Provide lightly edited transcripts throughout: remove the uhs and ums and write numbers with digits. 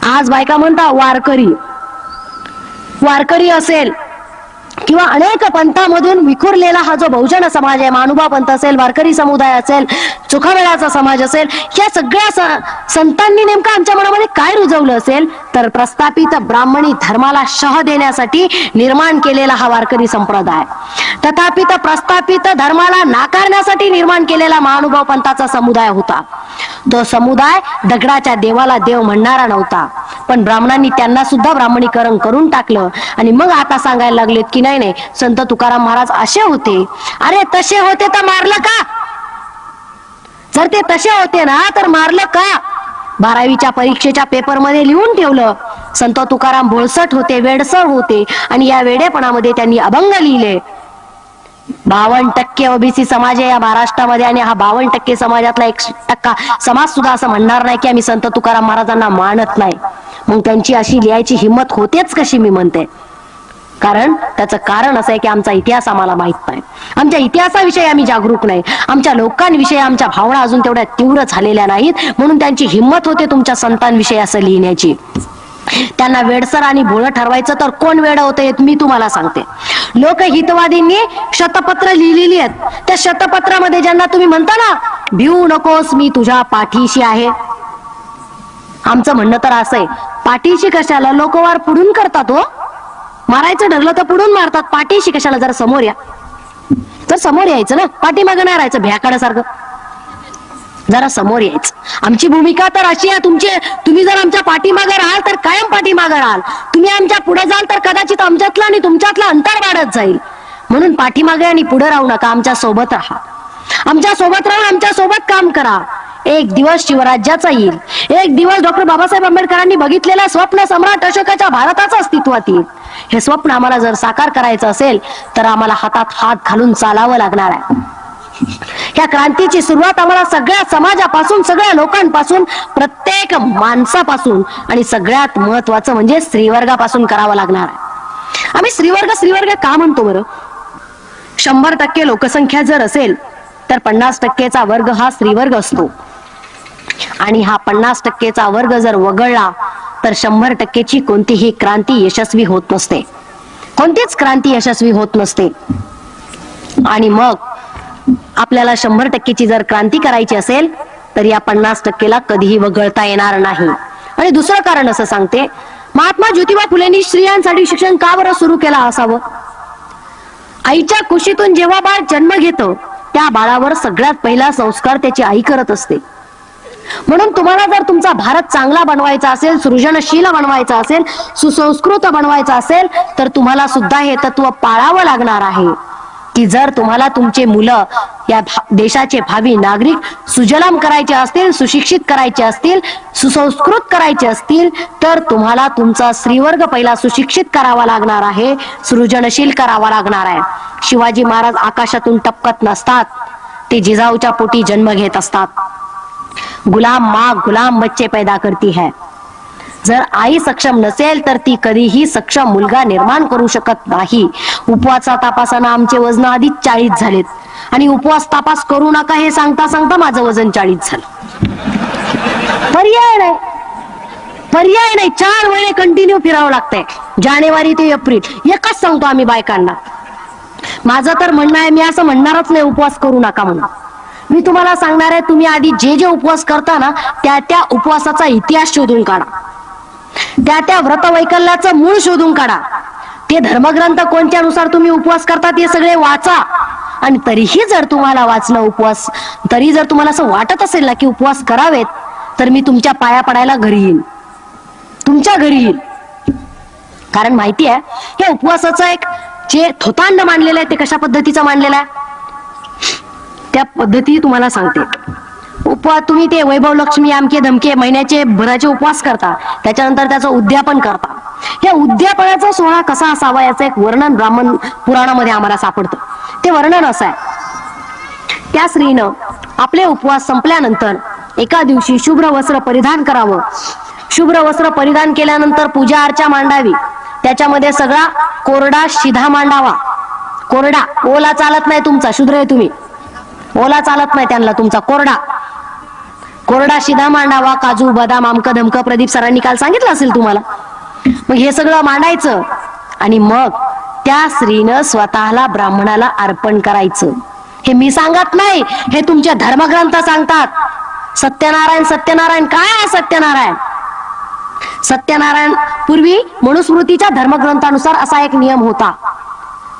आज बायका म्हणता वारकरी, वारकरी असेल किंवा अनेक पंथामधून विखुरलेला हा जो बहुजन समाज आहे, महानुभाव पंथ असेल, वारकरी समुदाय असेल, चोखामेळाचा समाज असेल, या सगळ्या संतांनी नेमकं आमच्या मनामध्ये काय रुजवलं असेल तर प्रस्थापित ब्राह्मणी धर्माला शह देण्यासाठी निर्माण केलेला हा वारकरी संप्रदाय, तथापित प्रस्थापित धर्माला नाकारण्यासाठी निर्माण केलेला महानुभाव पंथाचा समुदाय होता. तो समुदाय दगडाच्या देवाला देव म्हणणारा नव्हता, पण ब्राह्मणांनी त्यांना सुद्धा ब्राह्मणीकरण करून टाकलं आणि मग आता सांगायला लागलेत की नाही संत तुकाराम महाराज असे होते. अरे तसे होते तर मारलं का? जर ते तसे होते ना तर मारलं का? 12वीच्या परीक्षेच्या पेपर मध्ये लिहून ठेवलं संत तुकाराम भोळसट होते, वेडसर होते आणि या वेडेपणामध्ये त्यांनी अभंग लिहिले. 52% ओबीसी समाज आहे या महाराष्ट्रामध्ये आणि हा 52% समाजातला 1% समाज सुद्धा असं म्हणणार नाही की आम्ही संत तुकाराम महाराजांना मानत नाही. मग त्यांची अशी लिहायची हिंमत होतेच कशी मी म्हणते. कारण त्याचं कारण असं आहे की आमचा इतिहास आम्हाला माहित नाही, आमच्या इतिहासाविषयी आम्ही जागरूक नाही, आमच्या लोकांविषयी आमच्या भावना अजून तेवढ्या तीव्र झालेल्या नाहीत, म्हणून त्यांची हिंमत होते तुमच्या संतांविषयी असं लिहिण्याची. त्यांना वेडसर आणि भोळं ठरवायचं तर कोण वेड होते मी तुम्हाला सांगते. लोकहितवादींनी शतपत्र लिहिलेली आहेत. त्या शतपत्रामध्ये ज्यांना तुम्ही म्हणता ना भिवू नकोस मी तुझ्या पाठीशी आहे, आमचं म्हणणं तर असं आहे पाठीशी कशाला? लोक वार पुढून करतात हो, मारायचं ठरलं तर पुढून मारतात, पाठीशी कशाला? जरा समोर या, तर समोर यायचं ना, पाठीमागं नाही राहायचं भ्याकाड्यासारखं, जरा समोर यायचं. आमची भूमिका तर अशी आहे, तुम्ही जर आमच्या पाठीमागे राहाल तर कायम पाठीमागे राहाल, तुम्ही आमच्या पुढे जाल तर कदाचित आमच्यातला आणि तुमच्यातला अंतर वाढत जाईल. म्हणून पाठीमागे आणि पुढे राहू नका, आमच्या सोबत राहा, आमच्या सोबत राहून आमच्या सोबत काम करा. एक दिवस शिवराज्याचा येईल, एक दिवस डॉक्टर बाबासाहेब आंबेडकरांनी बघितलेल्या स्वप्न सम्राट अशोकाच्या भारताचं अस्तित्वात येईल. हे स्वप्न आम्हाला जर साकार करायचं असेल तर आम्हाला हातात हात घालून चालावं लागणार आहे. या क्रांतीची सुरुवात आम्हाला सगळ्या समाजापासून, सगळ्या लोकांपासून, प्रत्येक माणसापासून आणि सगळ्यात महत्वाचं म्हणजे स्त्रीवर्गापासून करावं लागणार आहे. आम्ही स्त्रीवर्ग का म्हणतो बरं? 100% लोकसंख्या जर असेल तर 50%चा वर्ग हा स्त्रीवर्ग असतो आणि हा 50%चा वर्ग जर वगळला तर 100%ची कोणतीही क्रांती यशस्वी होत नसते, कोणतीच क्रांती यशस्वी होत नसते. आणि मग आपल्याला 100%ची जर क्रांती करायची असेल तर या 50%ला कधीही वगळता येणार नाही. आणि दुसरं कारण असं सांगते, महात्मा ज्योतिबा फुलेंनी स्त्रियांसाठी शिक्षण का बरं सुरू केलं असावं? आईच्या कुशीतून जेव्हा बाळ जन्म घेतं त्या बाळावर सगळ्यात पहिला संस्कार त्याची आई करत असते. म्हणून तुम्हाला जर तुमचा भारत चांगला बनवायचा असेल, सृजनशील बनवायचा असेल, सुसंस्कृत बनवायचा असेल तर तुम्हाला सुद्धा हे तत्व पाळावं लागणार आहे की जर तुम्हाला तुमचे मुलं या देशाचे भावी नागरिक सुजलाम करायचे असतील, सुशिक्षित करायचे असतील, सुसंस्कृत करायचे असतील तर तुम्हाला तुमचा स्त्रीवर्ग पहिला सुशिक्षित करावा लागणार आहे, सृजनशील करावा लागणार आहे. शिवाजी महाराज आकाशातून टपकत नसतात, ते जिजाऊच्या पोटी जन्म घेत असतात. गुलाम माँ गुलाम बच्चे पैदा करती है. जर आई सक्षम नसेल तर ती कधीही सक्षम मुलगा निर्माण करू शकत नाही. उपवासा तापासानं आमचे वजन आधीच 40 झालेत आणि उपवास तापास करू नका हे सांगता सांगता माझं वजन 40 झालं. पर्याय नाही, 4 महिने कंटिन्यू फिरावं लागतंय, जानेवारी ते एप्रिल. एकच सांगतो आम्ही बायकांना, माझं तर म्हणणं आहे, मी असं म्हणणारच नाही उपवास करू नका म्हणून. मी तुम्हाला सांगणार आहे, तुम्ही आधी जे उपवास करता ना त्या उपवासाचा इतिहास शोधून काढा, त्या व्रतवैकल्याचं मूळ शोधून काढा, ते धर्मग्रंथ कोणत्यानुसार तुम्ही उपवास करता ते सगळे वाचा. आणि तरीही जर तुम्हाला वाचलं उपवास, तरी जर तुम्हाला असं वाटत असेल ना की उपवास करावेत तर मी तुमच्या पाया पडायला घरी येईन, तुमच्या घरी येईन. कारण माहिती आहे हे उपवासाचं एक जे थोतांड मांडलेलं आहे ते कशा पद्धतीचं मांडलेलं आहे त्या पद्धती तुम्हाला सांगते. उपवास तुम्ही ते वैभव लक्ष्मी आमके धमके महिन्याचे भराचे उपवास करता, त्याच्यानंतर त्याचं उद्यापन करता. या उद्यापनाचा सोहळा कसा असावा याचं एक वर्णन ब्राह्मण पुराणामध्ये आम्हाला सापडतं. ते वर्णन असं आहे, त्या स्त्रीनं आपले उपवास संपल्यानंतर एका दिवशी शुभ्र वस्त्र परिधान करावं. शुभ्र वस्त्र परिधान केल्यानंतर पूजा अर्चा मांडावी, त्याच्यामध्ये सगळा कोरडा शिधा मांडावा. कोरडा, ओला चालत नाही तुमचा, शूद्र आहे तुम्ही, ओला चालत नाही त्यांना तुमचा, कोरडा. कोरडा शिधा मांडावा, काजू बदाम आमक धमक प्रदीप सरांनी काल सांगितलं असेल तुम्हाला. मग हे सगळं मांडायचं आणि मग त्या स्त्रीनं स्वतःला ब्राह्मणाला अर्पण करायचं. हे मी सांगत नाही, हे तुमचे धर्मग्रंथ सांगतात. सत्यनारायण सत्यनारायण काय आहे सत्यनारायण? सत्यनारायण पूर्वी मनुस्मृतीच्या धर्मग्रंथानुसार असा एक नियम होता,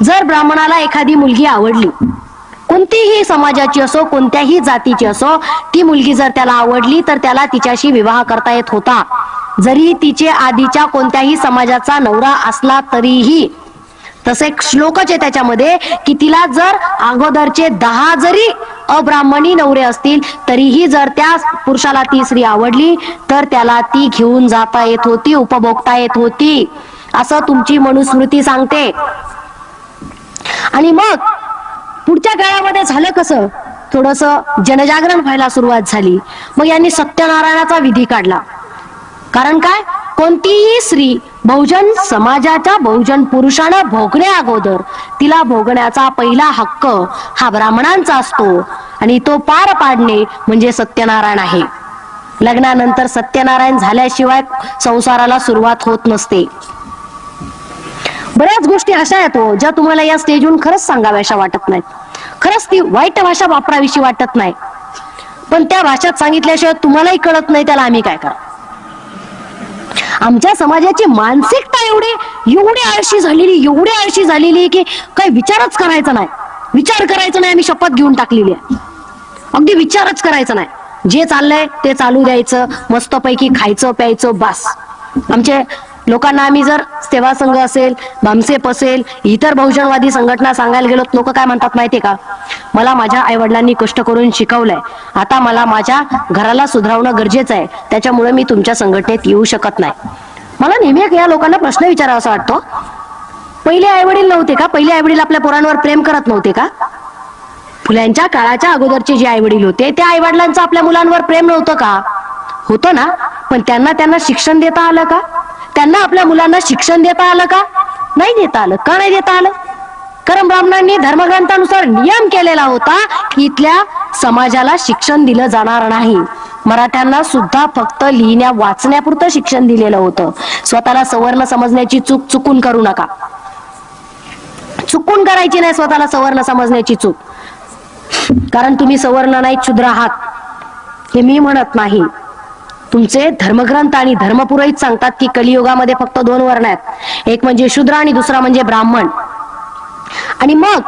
जर ब्राह्मणाला एखादी मुलगी आवडली, कोणतीही समाजाची असो कोणत्याही जातीची असो, ती मुलगी जर त्याला आवडली तर त्याला तिच्याशी विवाह करता येत होता, जरी तिचे आधीच्या कोणत्याही समाजाचा नवरा असला तरीही. तसे एक श्लोकच आहे त्याच्यामध्ये की तिला जर अगोदरचे 10 जरी अब्राह्मणी नवरे असतील तरीही जर त्या पुरुषाला ती स्त्री आवडली तर त्याला ती घेऊन जाता येत होती, उपभोगता येत होती, असं तुमची मनुस्मृती सांगते. आणि मग पुढच्या काळामध्ये झालं कसं, थोडस जनजागरण व्हायला सुरुवात झाली. मग यांनी सत्यनारायणाचा विधी काढला. कारण काय, कोणतीही स्त्री बहुजन समाजाच्या बहुजन पुरुषानं भोगण्या अगोदर तिला भोगण्याचा पहिला हक्क हा ब्राह्मणांचा असतो आणि तो पार पाडणे म्हणजे सत्यनारायण आहे. लग्नानंतर सत्यनारायण झाल्याशिवाय संसाराला सुरुवात होत नसते. बऱ्याच गोष्टी अशा आहेत ज्या तुम्हाला या स्टेजवरून खरंच सांगाव्याशा वाटत नाहीत, खरंच ती वाईट भाषा वापरावीशी वाटत नाही, पण त्या भाषेत सांगितल्याशिवाय तुम्हालाही कळत नाही त्याला आम्ही काय करा. आमच्या समाजाची मानसिकता एवढी आळशी झालेली की काही विचारच करायचा नाही, विचार करायचा नाही. आम्ही शपथ घेऊन टाकलेली आहे, अगदी विचारच करायचा नाही. जे चाललंय ते चालू द्यायचं, मस्तपैकी खायचं प्यायचं बस. आमचे लोकांना आम्ही जर सेवा संघ असेल, भामसेप असेल, इतर बहुजनवादी संघटना सांगायला गेलो, लोक काय म्हणतात माहितीये का, मला माझ्या आई वडिलांनी कष्ट करून शिकवलंय, आता मला माझ्या घराला सुधारवणं गरजेचं आहे, त्याच्यामुळे मी तुमच्या संघटनेत येऊ शकत नाही. मला नेहमी या लोकांना प्रश्न विचारावा असा वाटतो, पहिले आई वडील नव्हते का? पहिले आई वडील आपल्या पोरांवर प्रेम करत नव्हते का? फुल्यांच्या काळाच्या अगोदरचे जे आई वडील होते त्या आई वडिलांचं आपल्या मुलांवर प्रेम नव्हतं का? होतं ना, पण त्यांना शिक्षण देता आलं का? त्यांना आपल्या मुलांना शिक्षण देता आलं का? नाही देता आलं. का नाही देता आलं? कारण ब्राह्मणांनी धर्मग्रंथानुसार नियम केलेला होता की इथल्या समाजाला शिक्षण दिलं जाणार नाही. मराठ्यांना सुद्धा फक्त लिहिण्या वाचण्यापुरतं शिक्षण दिलेलं होतं. स्वतःला सवर्ण समजण्याची चुकून करू नका, चुकून करायची नाही स्वतःला सवर्ण समजण्याची चूक. कारण तुम्ही सवर्ण नाही, क्षुद्र आहात, हे मी म्हणत नाही. तुमचे धर्मग्रंथ आणि धर्मपुरोहित सांगतात की कलियुगामध्ये फक्त 2 वर्ण आहेत, एक म्हणजे शूद्र आणि दुसरा म्हणजे ब्राह्मण. आणि मग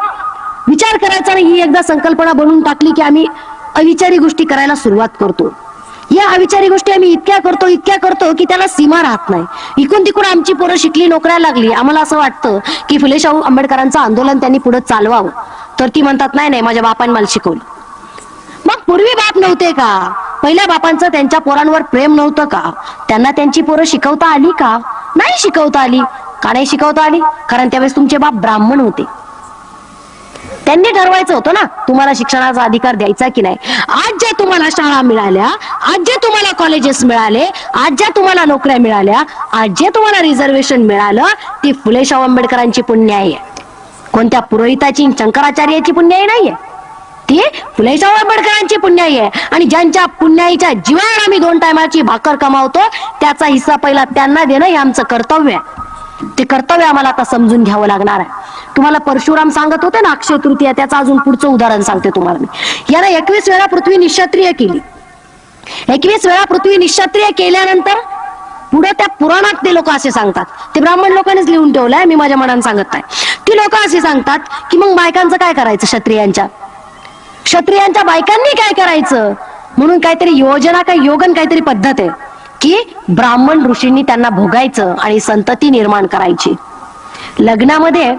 विचार करायचा नाही, ही एकदा संकल्पना बनवून टाकली की आम्ही अविचारी गोष्टी करायला सुरुवात करतो. या अविचारी गोष्टी आम्ही इतक्या करतो की त्याला सीमा राहत नाही. इकडून तिकडून आमची पोरं शिकली, नोकऱ्या लागली, आम्हाला असं वाटतं की फुले शाहू आंबेडकरांचं आंदोलन त्यांनी पुढे चालवावं, तर ती म्हणतात नाही माझ्या बापाने मला शिकवलं. मग पूर्वी बाप नव्हते का? पहिल्या बापांचं त्यांच्या पोरांवर प्रेम नव्हतं का? त्यांना त्यांची पोरं शिकवता आली का? नाही शिकवता आली. का नाही शिकवता आली? कारण त्यावेळेस तुमचे बाप ब्राह्मण होते. त्यांनी ठरवायचं होतं ना तुम्हाला शिक्षणाचा अधिकार द्यायचा की नाही. आज ज्या तुम्हाला शाळा मिळाल्या, आज जे तुम्हाला कॉलेजेस मिळाले, आज ज्या तुम्हाला नोकऱ्या मिळाल्या, आज जे तुम्हाला रिझर्वेशन मिळालं, ती फुले शाहू आंबेडकरांची पुण्याई आहे. कोणत्या पुरोहिताची, शंकराचार्याची पुण्याई नाहीये, ती फुले शाहू आंबेडकरांची पुण्याई आहे. आणि ज्यांच्या पुण्याईच्या जीवावर आम्ही 2 टायमाची भाकर कमावतो त्याचा हिस्सा पहिला त्यांना देणं हे आमचं कर्तव्य आहे. ते कर्तव्य आम्हाला आता समजून घ्यावं लागणार आहे. तुम्हाला परशुराम सांगत होते ना अक्षय तृतीया, त्याचं अजून पुढचं उदाहरण सांगते तुम्हाला मी. याला 21 वेळा पृथ्वी निःक्षत्रिय केली. 21 वेळा पृथ्वी निःक्षत्रिय केल्यानंतर पुढे त्या पुराणात ते लोक असे सांगतात, ते ब्राह्मण लोकांनीच लिहून ठेवलंय, मी माझ्या मनाने सांगत नाही. ती लोक असे सांगतात की मग बायकांचं काय करायचं, क्षत्रियांच्या बायकांनी काय करायचं, म्हणून काहीतरी योजना, योगन काहीतरी पद्धत आहे की ब्राह्मण ऋषींनी त्यांना भोगायचं आणि संतती निर्माण करायची. लग्नामध्ये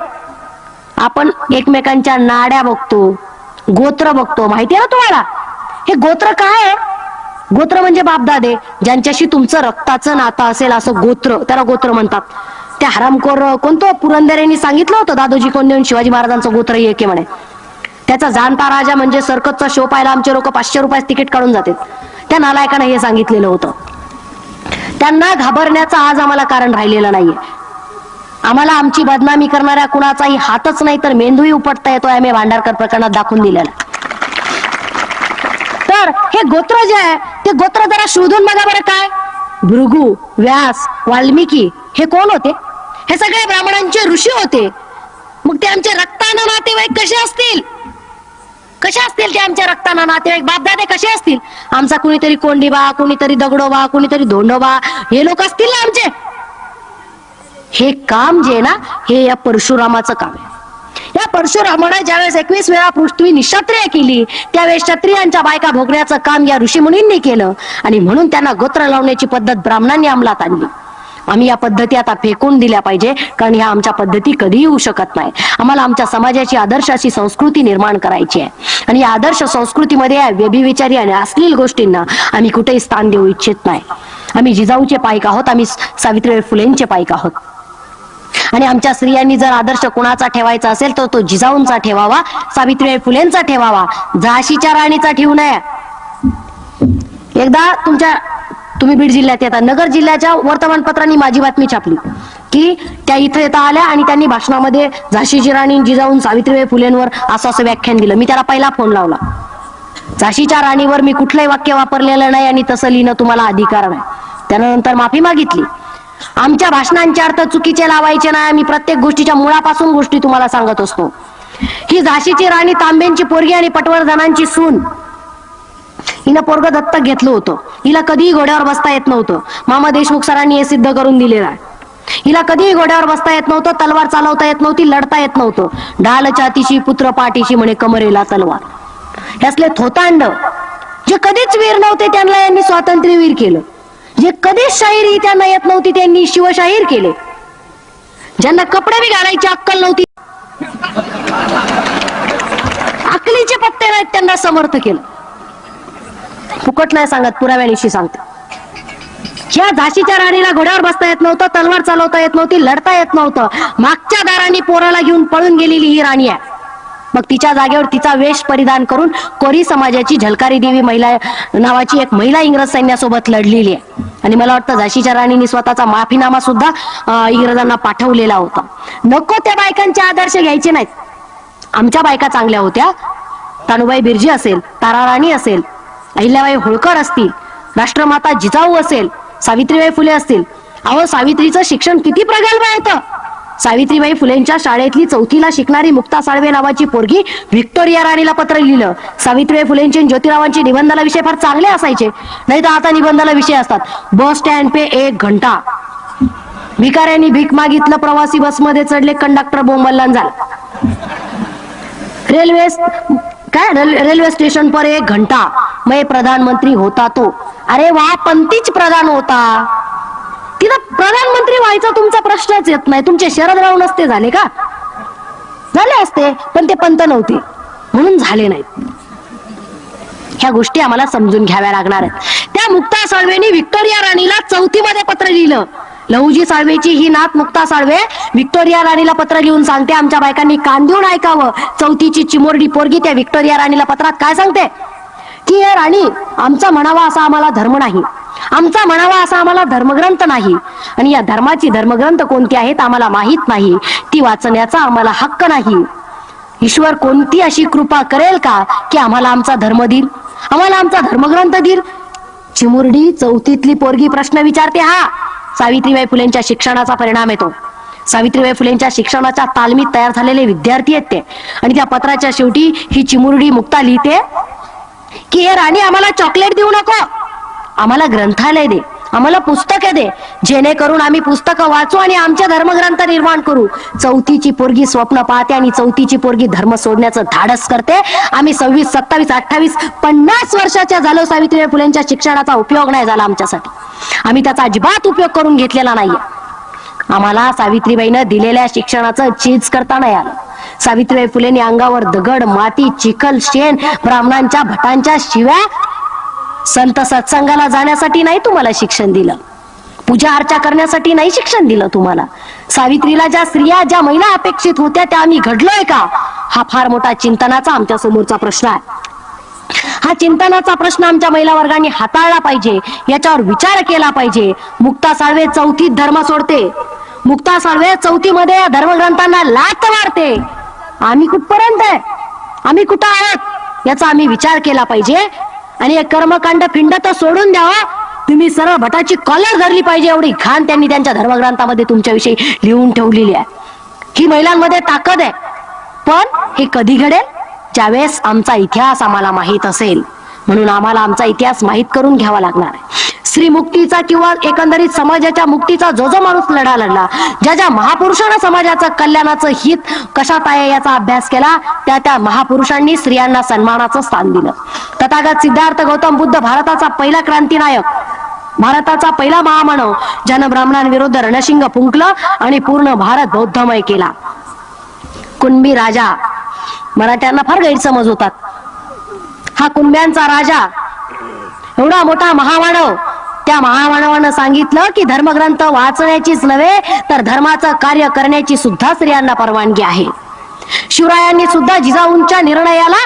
आपण एकमेकांच्या नाड्या बघतो, गोत्र बघतो, माहितीये ना तुम्हाला? हे गोत्र काय आहे? गोत्र म्हणजे बापदादे, ज्यांच्याशी तुमचं रक्ताचं नातं असेल असं गोत्र, त्याला गोत्र म्हणतात. त्या हरामखोर कोणतं पुरंदरेंनी सांगितलं होतं दादोजी कोंडदेव शिवाजी महाराजांचं गोत्र एक म्हणे. त्याचा जाणता राजा म्हणजे सर्कसचा शो पाहायला आमचे लोक 500 रुपयात तिकीट काढून जातात. त्या नालायकाने हे सांगितलेलं होतं. त्यांना घाबरण्याचं आज आम्हाला कारण राहिलेलं नाहीये. आम्हाला आमची बदनामी करणाऱ्या कुणाचाही हातच नाही तर मेंदूही उपटता येतो, आम्ही भांडारकर प्रकरणात दाखवून दिलेला. तर हे गोत्र जे आहे ते गोत्र जरा शोधून बघा बरं. काय भृगु, व्यास, वाल्मिकी हे कोण होते? हे सगळे ब्राह्मणांचे ऋषी होते. मग ते आमचे रक्ताना नातेवाईक कसे असतील? कसे असतील ते आमच्या रक्ताना नातेवाईक? बापदादे कसे असतील? आमचा कुणीतरी कोंडीबा, कुणीतरी दगडोबा, कुणीतरी धोंडोबा हे लोक असतील ना आमचे. हे काम जे ना, हे या परशुरामाचं काम आहे. या परशुरामाने ज्यावेळेस 21 वेळा पृथ्वी निक्षत्रिय केली, त्यावेळेस क्षत्रियांच्या बायका भोगण्याचं काम या ऋषीमुनींनी केलं आणि म्हणून त्यांना गोत्र लावण्याची पद्धत ब्राह्मणांनी अंमलात आणली. आम्ही या पद्धती आता फेकून दिल्या पाहिजे, कारण ह्या आमच्या पद्धती कधीही होऊ शकत नाही. आम्हाला आमच्या समाजाची आदर्शाची संस्कृती निर्माण करायची आहे आणि या आदर्श संस्कृतीमध्ये या व्यभिचारी आणि अश्लील गोष्टींना आम्ही कुठेही स्थान देऊ इच्छित नाही. आम्ही जिजाऊचे पाईक आहोत, आम्ही सावित्रीबाई फुलेंचे पाईक आहोत. आणि आमच्या स्त्रियांनी जर आदर्श कुणाचा ठेवायचा असेल तर तो जिजाऊंचा ठेवावा, सावित्रीबाई फुलेंचा ठेवावा, झाशीच्या राणीचा ठेवू नये. एकदा तुम्ही बीड जिल्ह्यात येतात, नगर जिल्ह्याच्या वर्तमानपत्रांनी माझी बातमी छापली की त्या इथं येता आल्या आणि त्यांनी भाषणामध्ये झाशीची राणी जिजाऊन सावित्रीबाई फुलेंवर असं व्याख्यान दिलं. मी त्याला पहिला फोन लावला. झाशीच्या राणीवर मी कुठलंही वाक्य वापरलेलं नाही आणि तसं लिहिणं तुम्हाला अधिकार नाही. त्यानंतर माफी मागितली. आमच्या भाषणांचे अर्थ चुकीचे लावायचे नाही. आम्ही प्रत्येक गोष्टीच्या मुळापासून गोष्टी तुम्हाला सांगत असतो. ही झाशीची राणी तांब्यांची पोरगी आणि पटवर्धनांची सून. हिनं पोरग दत्तक घेतलं होतं. हिला कधीही घोड्यावर बसता येत नव्हतं. मामा देशमुख सरांनी हे सिद्ध करून दिलेलं आहे. हिला कधीही घोड्यावर बसता येत नव्हतं, तलवार चालवता येत नव्हती, लढता येत नव्हतं. ढाल छातीशी पुत्र पाठीशी म्हणे कमरेला तलवार. हे असले थोतांड जे कधीच वीर नव्हते त्यांना यांनी स्वातंत्र्यवीर केलं. जे कधीच शाहिरी त्यांना येत नव्हती त्यांनी शिवशाहीर केले. ज्यांना कपडे बी घालायची अक्कल नव्हती, अकलीचे पत्ते नाहीत, त्यांना समर्थ केलं. फुकट नाही सांगत, पुराव्यानिशी सांगते. या झाशीच्या राणीला घोड्यावर बसता येत नव्हतं, तलवार चालवता येत नव्हती, लढता येत नव्हतं. मागच्या दारांनी पोराला घेऊन पळून गेलेली ही राणी आहे. मग तिच्या जागेवर तिचा वेश परिधान करून कोरी समाजाची झलकारी देवी महिला नावाची एक महिला इंग्रज सैन्यासोबत लढलेली आहे. आणि मला वाटतं झाशीच्या राणीने स्वतःचा माफीनामा सुद्धा इंग्रजांना पाठवलेला होता. नको त्या बायकांचे आदर्श घ्यायचे नाहीत. आमच्या बायका चांगल्या होत्या. तानुबाई बिर्जी असेल, तारा राणी असेल, अहिल्याबाई होळकर असतील, राष्ट्रमाता जिजाऊ असेल, सावित्रीबाई फुले असतील. अहो, सावित्रीचं शिक्षण किती प्रगल्भ होतं. सावित्रीबाई फुलेंच्या शाळेतली 4थीला शिकणारी मुक्ता साळवे नावाची पोरगी व्हिक्टोरिया राणीला पत्र लिहिलं. सावित्रीबाई फुलेंचे ज्योतिरावांचे निबंधाला विषय फार चांगले असायचे. नाही तर आता निबंधाला विषय असतात बस स्टँड पे 1 घंटा, भिकाऱ्यांनी भीक मागितलं, प्रवासी बसमध्ये चढले, कंडक्टर बोंबलला झाला, रेल्वे स्टेशन पर 1 घंटा, मैं प्रधानमंत्री होता तो. अरे वा, पंतीच प्रधान होता. तिथं प्रधानमंत्री व्हायचा तुमचा प्रश्नच येत नाही. तुमचे शरदराव नसते झाले का? झाले असते, पण ते पंत नव्हते म्हणून झाले नाहीत. ह्या गोष्टी आम्हाला समजून घ्याव्या लागणार आहेत. त्या मुक्ता साळवेनी व्हिक्टोरिया राणीला 4थी मध्ये पत्र लिहिलं. लहुजी साळवेची ही नात मुक्ता साळवे व्हिक्टोरिया राणीला पत्र लिहून सांगते, आमच्या बायकांनी कान देऊन ऐकावं. 4थीची चिमुरडी पोरगी त्या व्हिक्टोरिया राणीला पत्रात काय सांगते की हे राणी, आमचा म्हणावा असा आम्हाला धर्म नाही, आमचा म्हणावा असा आम्हाला धर्मग्रंथ नाही, आणि या धर्माची धर्मग्रंथ कोणती आहेत आम्हाला माहित नाही, ती वाचण्याचा आम्हाला हक्क नाही. ईश्वर कोणती अशी कृपा करेल का की आम्हाला आमचा धर्म देईल, आम्हाला आमचा धर्मग्रंथ देईल. चिमुरडी 4थीतली पोरगी प्रश्न विचारते. हा सावित्रीबाई फुलेंच्या शिक्षणाचा परिणाम येतो. सावित्रीबाई फुलेंच्या शिक्षणाच्या तालमीत तयार झालेले विद्यार्थी आहेत ते. आणि त्या पत्राच्या शेवटी ही चिमुरडी मुक्ता लिहिते की हे राणी, आम्हाला चॉकलेट देऊ नको, आम्हाला ग्रंथालय दे, आम्हाला पुस्तके दे, जेणेकरून आम्ही पुस्तकं वाचू आणि आमचे धर्मग्रंथ निर्माण करू. 4थीची पोरगी स्वप्न पाहते आणि 4थीची पोरगी धर्म सोडण्याचं धाडस करते. आम्ही 26, 27, 28, 50 वर्षाच्या झालो, सावित्रीबाई फुलेंच्या शिक्षणाचा उपयोग नाही झाला आमच्यासाठी. आम्ही त्याचा अजिबात उपयोग करून घेतलेला नाहीये. आम्हाला सावित्रीबाईनं दिलेल्या शिक्षणाचं चीज करता नाही आलं. सावित्रीबाई फुलेंनी अंगावर दगड, माती, चिखल, शेण, ब्राह्मणांच्या भटांच्या शिव्या, संत सत्संगाला जाण्यासाठी नाही तुम्हाला शिक्षण दिलं, पूजा अर्चा करण्यासाठी नाही शिक्षण दिलं तुम्हाला. सावित्रीला ज्या स्त्रिया, ज्या महिला अपेक्षित होत्या त्या आम्ही घडलोय का, हा फार मोठा चिंतनाचा आमच्या समोरचा प्रश्न आहे. हा चिंतनाचा प्रश्न आमच्या महिला वर्गाने हाताळला पाहिजे, याच्यावर विचार केला पाहिजे. मुक्ता साळवे 4थीत धर्म सोडते, मुक्ता साळवे 4थी मध्ये धर्मग्रंथांना लाथ मारते. आम्ही कुठपर्यंत आहे, आम्ही कुठं आहोत याचा आम्ही विचार केला पाहिजे. आणि हे कर्मकांड फिंड तर सोडून द्यावा. तुम्ही सरळ भटाची कॉलर धरली पाहिजे एवढी घाण त्यांनी त्यांच्या धर्मग्रंथामध्ये तुमच्याविषयी लिहून ठेवलेली आहे. ही महिलांमध्ये ताकद आहे. पण हे कधी घडेल? ज्यावेळेस आमचा इतिहास आम्हाला माहित असेल. म्हणून आम्हाला आमचा इतिहास माहित करून घ्यावा लागणार आहे. स्त्री मुक्तीचा किंवा एकंदरीत समाजाच्या मुक्तीचा जो जो माणूस लढा लढला, ज्या ज्या महापुरुषांना समाजाचं कल्याणाचं हित कशात आहे याचा अभ्यास केला, त्या त्या महापुरुषांनी स्त्रियांना सन्मानाचं स्थान दिलं. तथागत सिद्धार्थ गौतम बुद्ध भारताचा पहिला क्रांतिनायक, भारताचा पहिला महामानव, ज्यानं ब्राह्मणांविरुद्ध रणशिंग फुंकलं आणि पूर्ण भारत बौद्धमय केला. कुणबी राजा, मराठ्यांना फार गैरसमज होतात. हा कुणब्यांचा राजा एवढा मोठा महामानव, त्या महामानवानं सांगितलं की धर्मग्रंथ वाचण्याचीच नव्हे तर धर्माचं कार्य करण्याची सुद्धा स्त्रियांना परवानगी आहे. शिवरायांनी सुद्धा जिजाऊंच्या निर्णयाला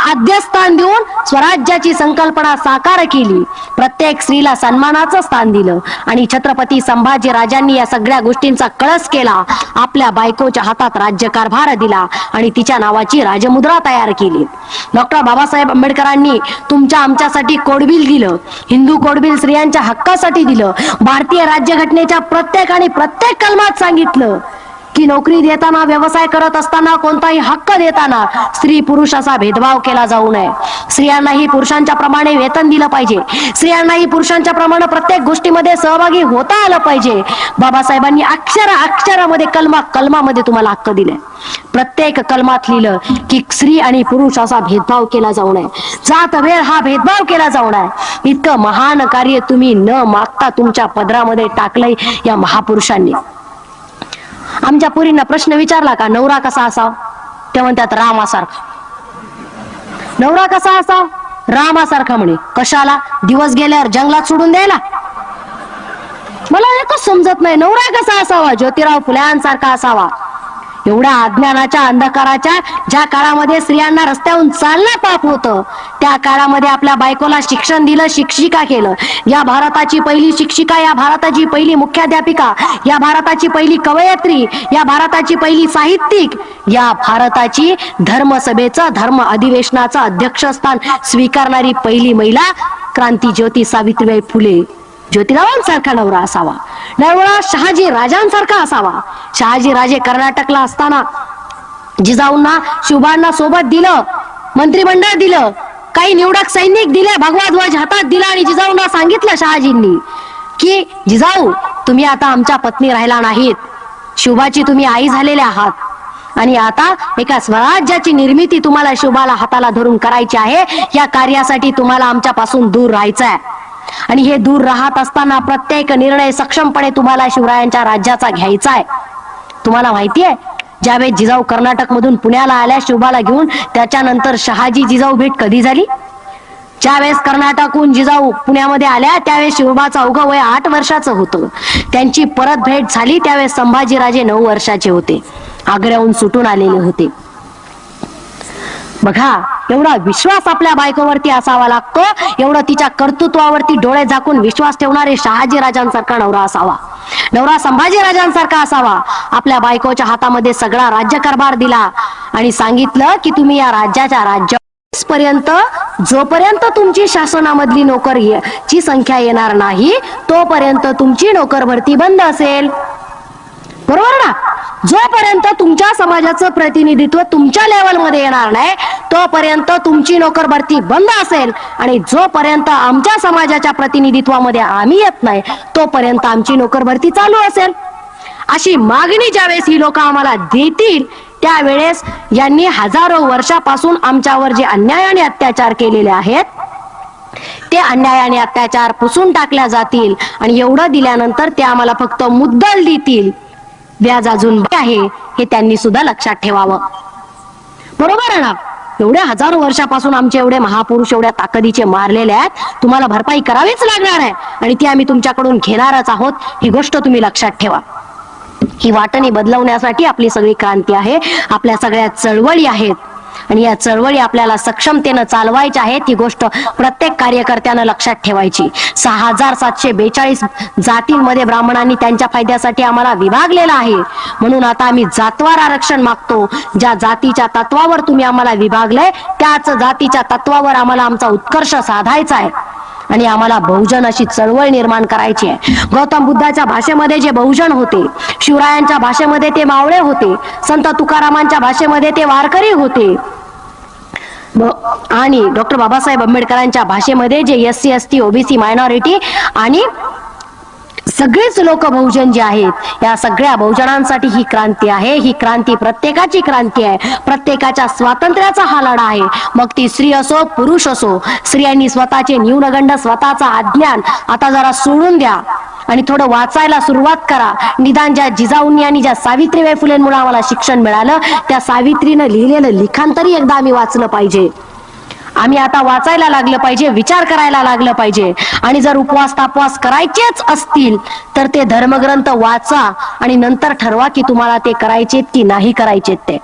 आद्यस्थान देऊन स्वराज्याची संकल्पना साकार केली. प्रत्येक स्त्रीला सन्मानाचं स्थान दिलं आणि छत्रपती संभाजी राजांनी या सगळ्या गोष्टींचा कळस केला. आपल्या बायकोच्या हातात राज्यकारभार दिला आणि तिच्या नावाची राजमुद्रा तयार केली. डॉक्टर बाबासाहेब आंबेडकरांनी तुमच्या आमच्यासाठी कोडबिल दिलं. हिंदू कोडबिल स्त्रियांच्या हक्कासाठी दिलं. भारतीय राज्यघटनेच्या प्रत्येक कलमात सांगितलं की नोकरी देताना, व्यवसाय करत असताना, कोणताही हक्क देताना स्त्री पुरुष असा भेदभाव केला जाऊ नये. स्त्रियांनाही पुरुषांच्या प्रमाणे वेतन दिलं पाहिजे. स्त्रियांनाही पुरुषांच्या प्रमाणे प्रत्येक गोष्टीमध्ये सहभागी होता आलं पाहिजे. बाबासाहेबांनी अक्षरामध्ये कलमामध्ये तुम्हाला हक्क दिले. प्रत्येक कलमात लिहिलं की स्त्री आणि पुरुष असा भेदभाव केला जाऊ नये. जात वेळ हा भेदभाव केला जाऊ नये. इतकं महान कार्य तुम्ही न मागता तुमच्या पदरामध्ये टाकलंय या महापुरुषांनी. आमच्या पुरींना प्रश्न विचारला का नवरा कसा असावा, ते म्हणतात रामासारखा. नवरा कसा असावा? रामासारखा. म्हणे कशाला? दिवस गेल्यावर जंगलात सोडून द्यायला? मला एकच समजत नाही, नवरा कसा असावा? ज्योतिराव फुल्यांसारखा असावा. एवढ्या अज्ञानाच्या अंधकाराच्या ज्या काळामध्ये स्त्रियांना रस्त्यावरून चालणं पाप होतं, त्या काळामध्ये आपल्या बायकोला शिक्षण दिलं, शिक्षिका केलं. या भारताची पहिली शिक्षिका, या भारताची पहिली मुख्याध्यापिका, या भारताची पहिली कवयित्री, या भारताची पहिली साहित्यिक, या भारताची धर्मसभेचं धर्म अधिवेशनाचं अध्यक्षस्थान स्वीकारणारी पहिली महिला क्रांतीज्योती सावित्रीबाई फुले. ज्योतिरावांसारखा नवरा असावा. नवरा शहाजी राजांसारखा असावा. शहाजी राजे कर्नाटकला असताना जिजाऊंना, शिवबांना सोबत दिलं, मंत्रिमंडळ दिलं, काही निवडक सैनिक दिले, भगवा ध्वज हातात दिला आणि जिजाऊंना सांगितलं शहाजींनी की जिजाऊ तुम्ही आता आमच्या पत्नी राहिला नाहीत, शिवबाची तुम्ही आई झालेले आहात आणि आता एका स्वराज्याची निर्मिती तुम्हाला शिवबाला हाताला धरून करायची आहे. या कार्यासाठी तुम्हाला आमच्यापासून दूर राहायचं आहे आणि हे दूर राहत असताना प्रत्येक निर्णय सक्षमपणे तुम्हाला शिवरायांच्या राज्याचा घ्यायचा आहे. तुम्हाला माहितीये ज्यावेळेस जिजाऊ कर्नाटक मधून पुण्याला आल्या शिवबाला घेऊन, त्याच्यानंतर शहाजी जिजाऊ भेट कधी झाली? ज्यावेळेस कर्नाटकहून जिजाऊ पुण्यामध्ये आल्या त्यावेळेस शिवबाचं अवघं वय 8 वर्षाचं होतं. त्यांची परत भेट झाली त्यावेळेस संभाजीराजे 9 वर्षाचे होते. आग्र्याहून सुटून आलेले होते. बघा एवढा विश्वास आपल्या बायकोवरती असावा लागतो, एवढं तिच्या कर्तृत्वावरती डोळे झाकून विश्वास ठेवणारे शहाजी राजांसारखा नवरा असावा. नवरा संभाजी राजांसारखा असावा. आपल्या बायकोच्या हातामध्ये सगळा राज्यकारभार दिला आणि सांगितलं की तुम्ही या राज्याच्या पर्यंत जोपर्यंत तुमची शासनामधली नोकरीची संख्या येणार नाही तोपर्यंत तुमची नोकर भरती बंद असेल. बरोबर ना? जोपर्यंत तुमच्या समाजाचं प्रतिनिधित्व तुमच्या लेवलमध्ये येणार नाही तोपर्यंत तुमची नोकर भरती बंद असेल आणि जोपर्यंत आमच्या समाजाच्या प्रतिनिधित्वामध्ये आम्ही येत नाही तोपर्यंत आमची नोकर भरती चालू असेल. अशी मागणी ज्यावेळेस ही लोक आम्हाला देतील त्यावेळेस यांनी हजारो वर्षापासून आमच्यावर जे अन्याय आणि अत्याचार केलेले आहेत ते अन्याय आणि अत्याचार पुसून टाकल्या जातील आणि एवढं दिल्यानंतर ते आम्हाला फक्त मुद्दल देतील. व्याज अजून आहे हे त्यांनी सुद्धा लक्षात ठेवावं. बरोबर आहे ना? एवढ्या हजारो वर्षापासून आमचे एवढे महापुरुष एवढ्या ताकदीचे मारलेले आहेत, तुम्हाला भरपाई करावीच लागणार आहे आणि ती आम्ही तुमच्याकडून घेणारच आहोत. ही गोष्ट तुम्ही लक्षात ठेवा. ही वाटणी बदलवण्यासाठी आपली सगळी क्रांती आहे, आपल्या सगळ्या चळवळी आहेत. आणि या चळवळी आपल्याला सक्षमतेनं चालवायच्या आहेत, ही गोष्ट प्रत्येक कार्यकर्त्यानं लक्षात ठेवायची. 6742 जातींमध्ये ब्राह्मणांनी त्यांच्या फायद्यासाठी आम्हाला विभागलेलं आहे. म्हणून आता आम्ही जातवार आरक्षण मागतो. ज्या जातीच्या तत्वावर तुम्ही आम्हाला विभागलंय त्याच जातीच्या तत्वावर आम्हाला आमचा उत्कर्ष साधायचा आहे आणि आम्हाला बहुजन अशी चळवळ निर्माण करायची आहे. गौतम बुद्धाच्या भाषेमध्ये जे बहुजन होते, शिवरायांच्या भाषेमध्ये ते मावळे होते, संत तुकारामांच्या भाषेमध्ये ते वारकरी होते, आणि डॉक्टर बाबासाहेब आंबेडकरांच्या भाषेमध्ये जे SC ST OBC मायनॉरिटी आणि सगळेच लोक बहुजन जे आहेत, या सगळ्या बहुजनांसाठी ही क्रांती आहे. ही क्रांती प्रत्येकाची क्रांती आहे. प्रत्येकाच्या स्वातंत्र्याचा हा लढा आहे. मग ती स्त्री असो पुरुष असो. स्त्रियांनी स्वतःचे न्यूनगंड, स्वतःचा अज्ञान आता जरा सोडून द्या आणि थोडं वाचायला सुरुवात करा. निदान ज्या जिजाऊंनी आणि ज्या सावित्रीबाई फुलेंमुळे आम्हाला शिक्षण मिळालं, त्या सावित्रीनं लिहिलेलं लिखाण तरी एकदा आम्ही वाचलं पाहिजे. आम्ही आता वाचायला लागलं पाहिजे, विचार करायला लागलं पाहिजे. आणि जर उपवास तापवास करायचेच असतील तर ते धर्मग्रंथ वाचा आणि नंतर ठरवा की तुम्हाला ते करायचेत की नाही करायचेत. ते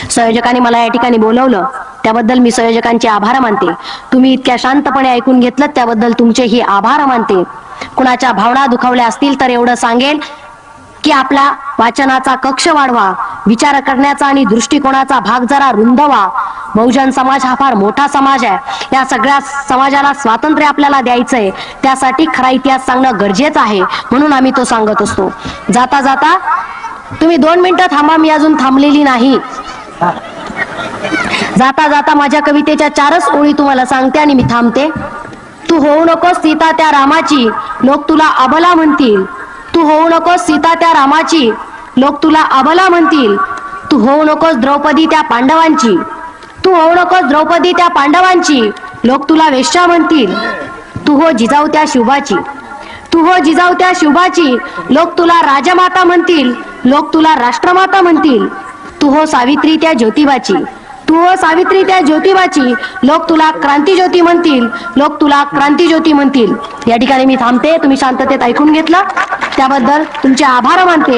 संयोजकांनी मला या ठिकाणी बोलवलं त्याबद्दल मी संयोजकांचे आभार मानते. तुम्ही इतक्या शांतपणे ऐकून घेतलं त्याबद्दल तुमचेही आभार मानते. कुणाच्या भावना दुखावल्या असतील तर एवढं सांगेल की आपला वाचनाचा कक्ष वाढवा, विचार करण्याचा आणि दृष्टिकोनाचा भाग जरा रुंदवा. बहुजन समाज हा फार मोठा समाज आहे. या सगळ्या समाजाला स्वातंत्र्य आपल्याला द्यायचंय, त्यासाठी खरा इतिहास सांगणं गरजेचं आहे. म्हणून आम्ही तो सांगत असतो. जाता जाता तुम्ही 2 मिनिटं थांबा, मी अजून थांबलेली नाही. जाता जाता माझ्या कवितेच्या 4च ओळी तुम्हाला सांगते आणि मी थांबते. तू होऊ नकोस सीता त्या रामाची, लोक तुला अबला म्हणतील. तू होऊ नकोस सीता त्या रामाची, लोक तुला अबला म्हणतील. तू होऊ नकोस द्रौपदी त्या पांडवांची, तू होऊ नकोस द्रौपदी त्या पांडवांची, लोक तुला वेश्या म्हणतील. तू हो जिजाऊ त्या शिवबाची, तू हो जिजाऊ त्या शिवबाची, लोक तुला राजमाता म्हणतील, लोक तुला राष्ट्रमाता म्हणतील. तू हो सावित्री त्या ज्योतिबाची, तू हो सावित्री त्या ज्योतिबाची, लोक तुला क्रांतिज्योती म्हणतील, लोक तुला क्रांतिज्योती म्हणतील. या ठिकाणी मी थांबते. तुम्ही शांततेत ऐकून घेतलं त्याबद्दल तुमचे आभार मानते.